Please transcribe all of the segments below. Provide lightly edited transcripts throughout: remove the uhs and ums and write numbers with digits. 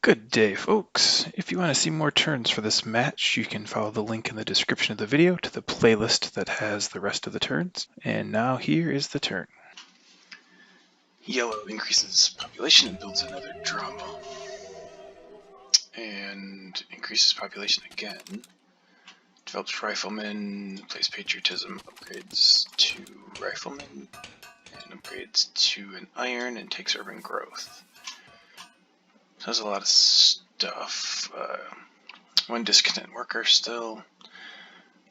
Good day, folks. If you want to see more turns for this match, you can follow the link in the description of the video to the playlist that has the rest of the turns. And now here is the turn. Yellow increases population and builds another drama. And increases population again. Develops riflemen, plays patriotism, upgrades to riflemen, and upgrades to an iron, and takes urban growth. So there's a lot of stuff. One discontent worker still.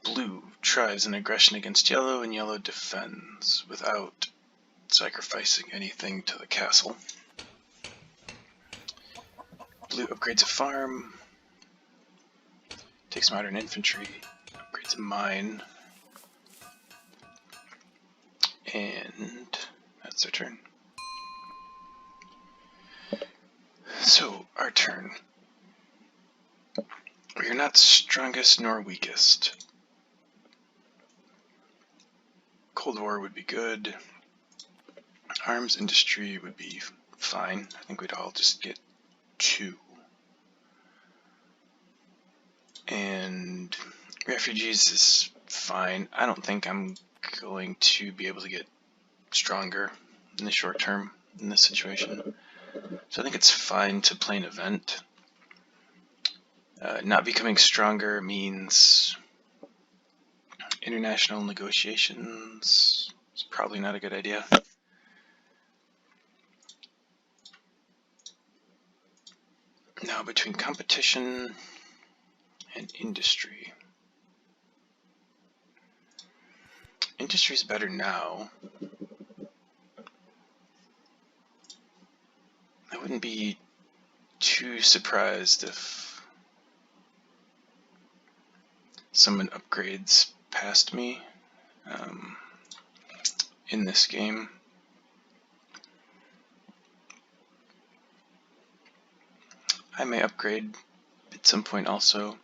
Blue tries an aggression against yellow, and yellow defends without sacrificing anything to the castle. Blue upgrades a farm, takes modern infantry, upgrades a mine, and that's their turn. So, our turn. We are not strongest nor weakest. Cold War would be good. Arms industry would be fine. I think we'd all just get 2. And refugees is fine. I don't think I'm going to be able to get stronger in the short term in this situation. So I think it's fine to play an event. Not becoming stronger means international negotiations is probably not a good idea. Now between competition and industry. Industry's better now. I wouldn't be too surprised if someone upgrades past me in this game. I may upgrade at some point also.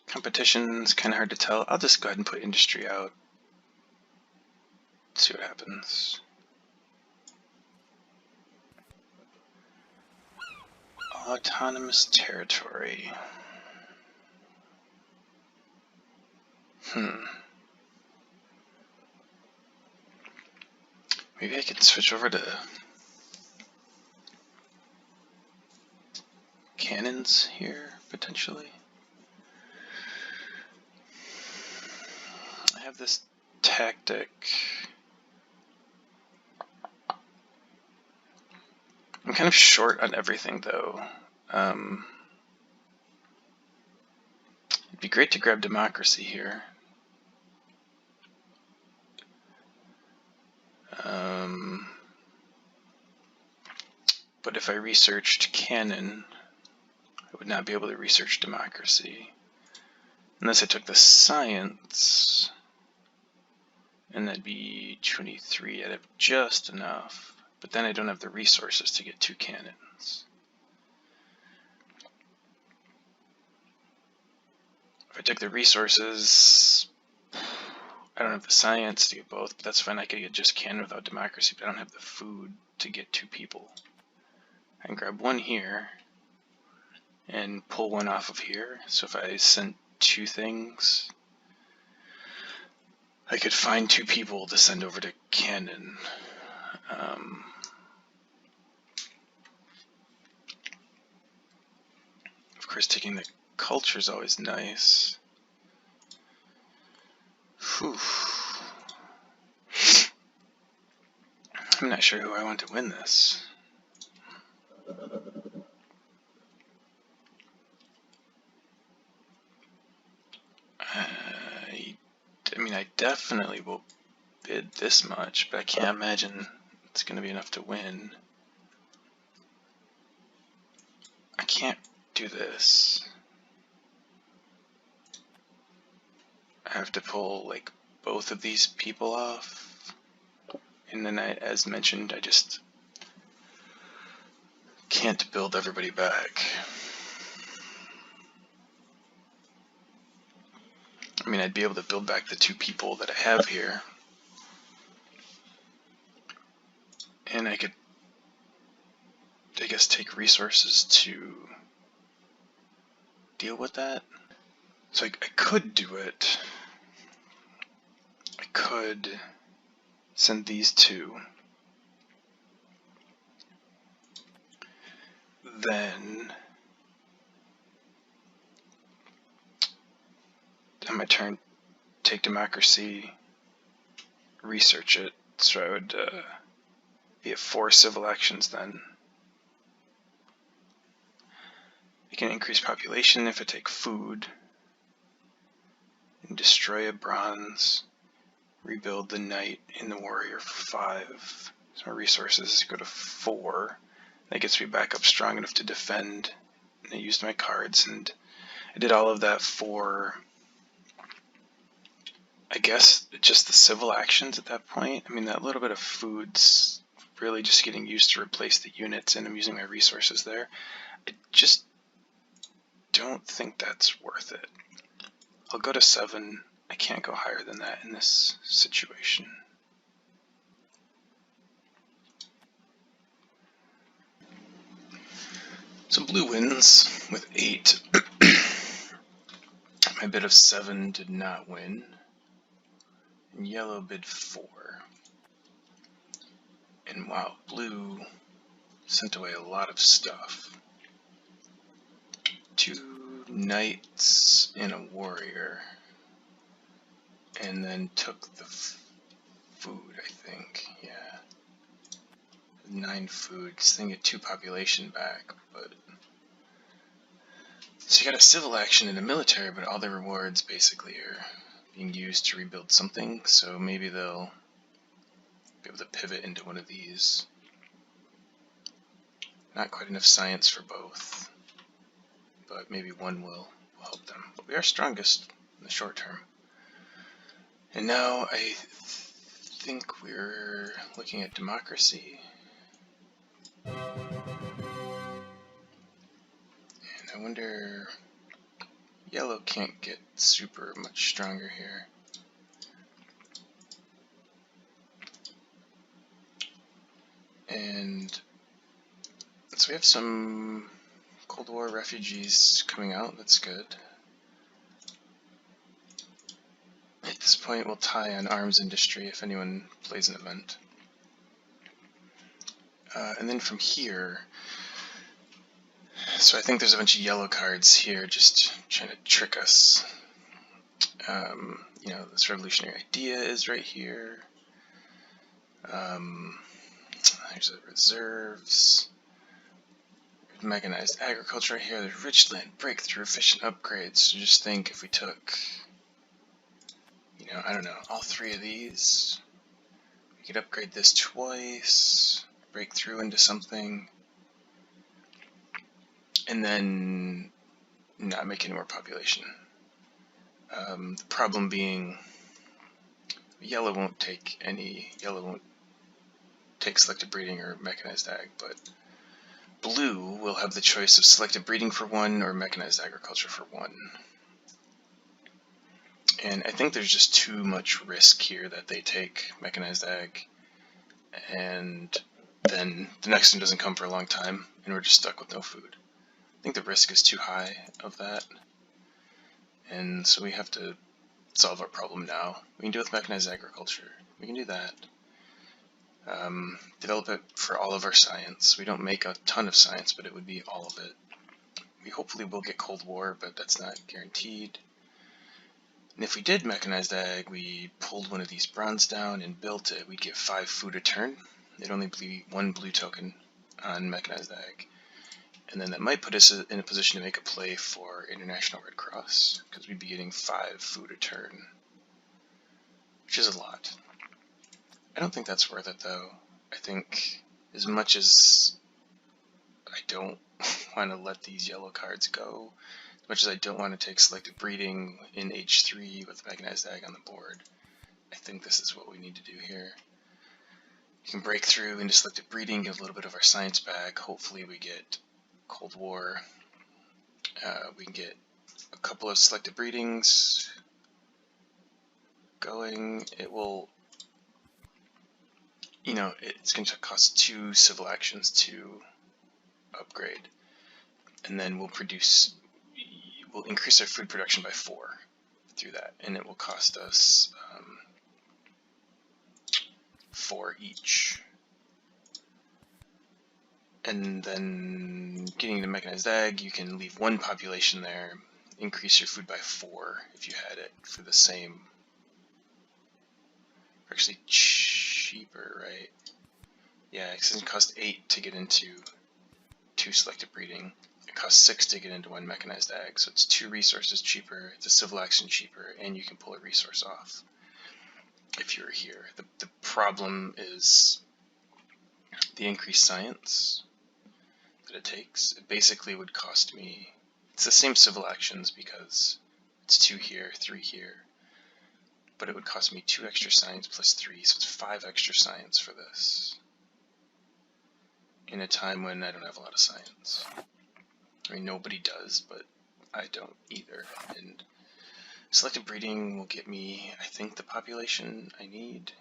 Competition's kind of hard to tell. I'll just go ahead and put industry out. See what happens. Autonomous territory. Maybe I can switch over to cannons here, potentially. I have this tactic. I'm kind of short on everything, though. It'd be great to grab democracy here. But if I researched cannon, I would not be able to research democracy. Unless I took the science, and that'd be 23. I'd have just enough, but then I don't have the resources to get 2 cannons. If I took the resources, I don't have the science to get both, but that's fine. I could get just cannon without democracy, but I don't have the food to get 2 people. I can grab 1 here and pull 1 off of here. So if I sent 2 things, I could find 2 people to send over to cannon. Of course, taking the culture is always nice. Whew. I'm not sure who I want to win this. I mean, I definitely will bid this much, but I can't imagine it's going to be enough to win. I can't do this. I have to pull like both of these people off, and then as mentioned, I just can't build everybody back. I mean, I'd be able to build back the 2 people that I have here, and I could I guess, take resources to deal with that. So I could do it. I could send these two. Then, on my turn, take democracy, research it. So I would be at 4 civil actions then. I can increase population if I take food, and destroy a bronze, rebuild the knight and the warrior for 5. So my resources go to 4. That gets me back up strong enough to defend. And I used my cards, and I did all of that for, I guess, just the civil actions at that point. I mean, that little bit of food's really just getting used to replace the units, and I'm using my resources there. I just don't think that's worth it. I'll go to 7. I can't go higher than that in this situation. So blue wins with 8. My bid of 7 did not win. And yellow bid 4. And wow, blue sent away a lot of stuff. 2 knights and a warrior. And then took the food, I think. Yeah. 9 food, because they can get 2 population back, but... So you got a civil action and a military, but all the rewards basically are being used to rebuild something, so maybe they'll be able to pivot into one of these. Not quite enough science for both, but maybe one will help them. But we are strongest in the short term. And now I think we're looking at democracy. And I wonder, yellow can't get super much stronger here. And so we have some Cold War refugees coming out, that's good. At this point we'll tie on arms industry if anyone plays an event. And then from here, so I think there's a bunch of yellow cards here just trying to trick us. You know, this revolutionary idea is right here. There's the reserves. Mechanized agriculture right here. There's rich land, breakthrough, efficient upgrades. So just think if we took, you know, I don't know, all 3 of these, we could upgrade this twice, break through into something, and then not make any more population. The problem being, yellow won't take selective breeding or mechanized ag, but blue will have the choice of selective breeding for 1 or mechanized agriculture for 1. And I think there's just too much risk here that they take mechanized ag, and then the next one doesn't come for a long time, and we're just stuck with no food. I think the risk is too high of that, and so we have to solve our problem now. We can do it with mechanized agriculture. We can do that. Develop it for all of our science. We don't make a ton of science, but it would be all of it. We hopefully will get Cold War, but that's not guaranteed. And if we did mechanized ag, we pulled one of these bronze down and built it, we'd get 5 food a turn. It'd only be 1 blue token on mechanized ag. And then that might put us in a position to make a play for International Red Cross, because we'd be getting 5 food a turn, which is a lot. I don't think that's worth it, though. I think as much as I don't want to let these yellow cards go, as much as I don't want to take selective breeding in H3 with mechanized ag on the board, I think this is what we need to do here. You can break through into selective breeding, get a little bit of our science back. Hopefully we get Cold War. We can get a couple of selective breedings going. It will, you know, it's going to cost 2 civil actions to upgrade. And then we'll increase our food production by 4 through that, and it will cost us 4 each. And then getting to mechanized ag, you can leave 1 population there, increase your food by 4 if you had it for the same. Actually cheaper, right? Yeah, because it costs 8 to get into 2 selective breeding. It costs 6 to get into 1 mechanized ag, so it's 2 resources cheaper, it's a civil action cheaper, and you can pull a resource off if you're here. The problem is the increased science that it takes. It basically would cost me, it's the same civil actions because it's 2 here, 3 here, but it would cost me 2 extra science plus 3, so it's 5 extra science for this, in a time when I don't have a lot of science. I mean, nobody does, but I don't either. And selective breeding will get me, I think, the population I need.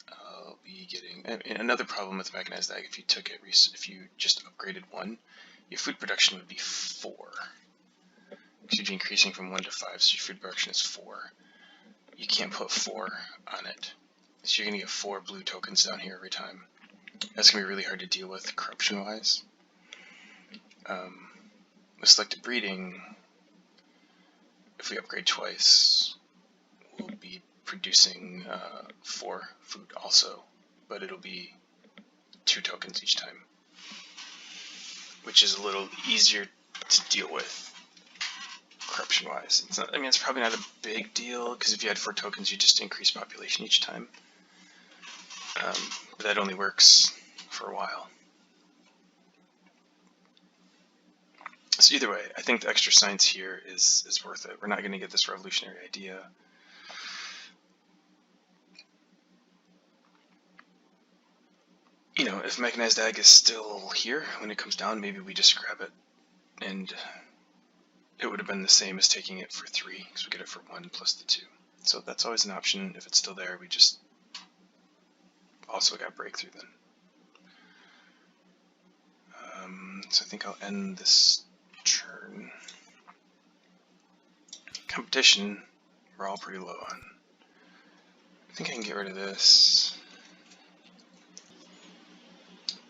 I'll be getting another problem with mechanized ag. If you just upgraded 1, your food production would be 4. Because you'd be increasing from 1 to 5, so your food production is 4. You can't put 4 on it, so you're going to get 4 blue tokens down here every time. That's going to be really hard to deal with corruption-wise. With selective breeding, if we upgrade twice, we'll be producing 4 food also, but it'll be 2 tokens each time, which is a little easier to deal with corruption-wise. It's probably not a big deal, because if you had 4 tokens, you just increase population each time. But that only works for a while. So either way, I think the extra science here is worth it. We're not going to get this revolutionary idea. You know, if mechanized ag is still here when it comes down, maybe we just grab it, and it would have been the same as taking it for 3, because we get it for 1 plus the 2. So that's always an option. If it's still there, we just also got breakthrough then. So I think I'll end this turn. Competition, we're all pretty low on. I think I can get rid of this.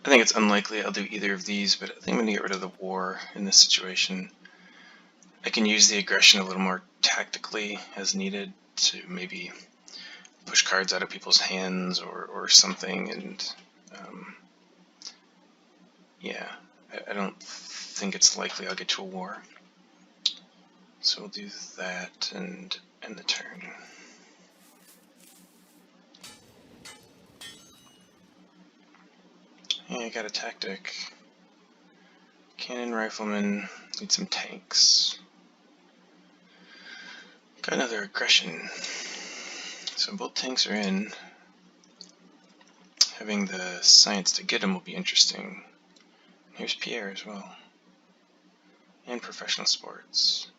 I think it's unlikely I'll do either of these, but I think I'm going to get rid of the war in this situation. I can use the aggression a little more tactically as needed to maybe push cards out of people's hands or something, and yeah, I don't think it's likely I'll get to a war. So we'll do that and end the turn. Yeah, I got a tactic. Cannon, rifleman, need some tanks. Got another aggression. So both tanks are in. Having the science to get them will be interesting. Here's Pierre as well. And professional sports.